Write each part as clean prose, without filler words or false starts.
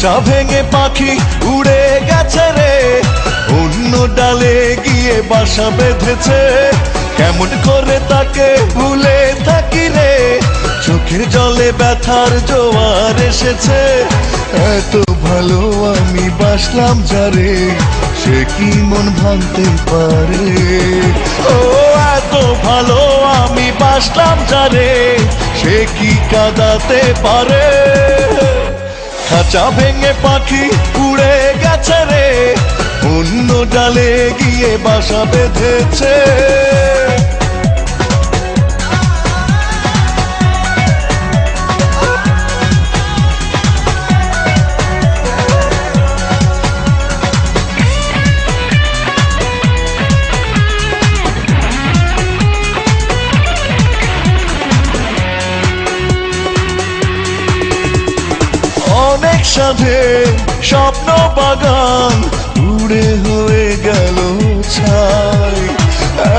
খাঁচা ভেঙে পাখি উড়ে গেছে রে, অন্য ডালে গিয়ে বাসা বেঁধেছে। কেমন করে তাকে ভুলে থাকি রে, চোখের জলে ব্যথার জোয়ার এসেছে। এত ভালো আমি বাসলাম যারে, সে কি মন ভাঙতে পারে? ও এত ভালো আমি বাসলাম যারে, সে কি কাঁদাতে পারে? খাঁচা ভেঙে পাখি উড়ে গেছে রে, অন্য ডালে গিয়ে বাসা বেঁধেছে। অনেক সাধে স্বপ্ন বাগান উড়ে হয়ে গেল ছাই।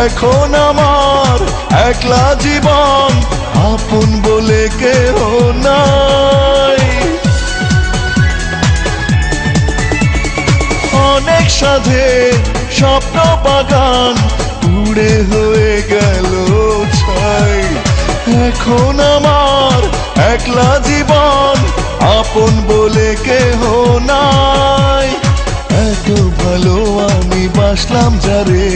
এখন আমার একলা জীবন, আপন বলে কেহ নাই। অনেক সাধে স্বপ্ন বাগান উড়ে হয়ে গেল ছাই। এখন আমার একলা জীবন, আপন বলে কেহ নাই। এত ভালো আমি বাসলাম যারে,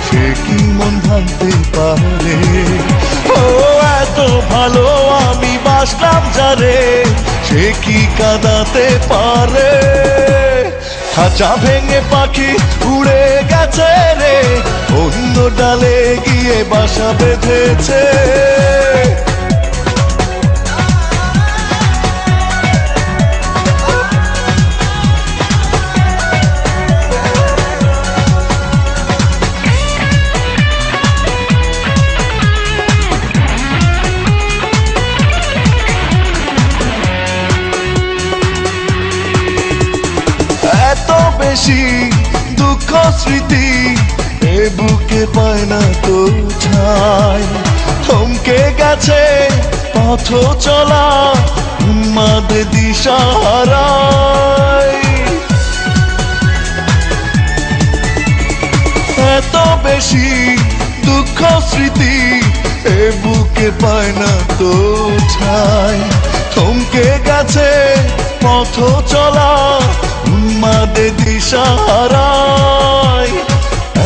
সে কি মন ভাঙতে পারে? ও এত ভালো আমি বাসলাম যারে, সে কি কাঁদাতে পারে? খাঁচা ভেঙে পাখি উড়ে গেছে রে, অন্য ডালে গিয়ে বাসা বেঁধেছে। এত বেশি দুঃখ স্মৃতি এ বুকে পায় না তো ছাই। থমকে গেছে পথ চলা, উন্মাদ দিশাহারায়। এত বেশি দুঃখ স্মৃতি এ বুকে পায় না তো ছাই। থমকে গেছে পথ চলা, উন্মাদে দিশাহারায়।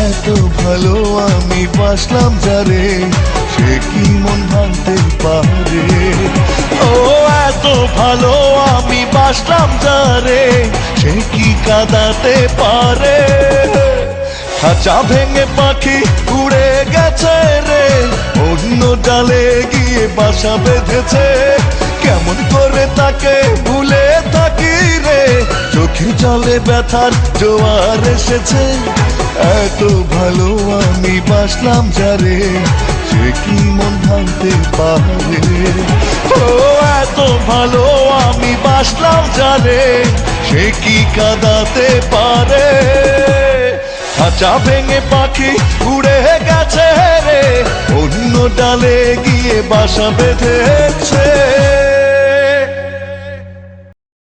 এত ভালো আমি বাসলাম যারে, সে কি মন ভাঙতে পারে? ও এত ভালো আমি বাসলাম যারে, সে কি কাঁদাতে পারে? খাঁচা ভেঙে পাখি উড়ে গেছে রে, অন্য ডালে গিয়ে বাসা বেঁধেছে। কেমন করে তাকে ভুলে থাকি রে, চোখের জলে ব্যথার জোয়ার এসেছে। এত ভালো আমি বাসলাম যারে, সে কি মন ভাঙতে পারে? ও এত ভালো আমি বাসলাম যারে, সে কি কাঁদাতে পারে? খাঁচা ভেঙে পাখি উড়ে গেছে রে, অন্য ডালে গিয়ে বাসা বেঁধেছে।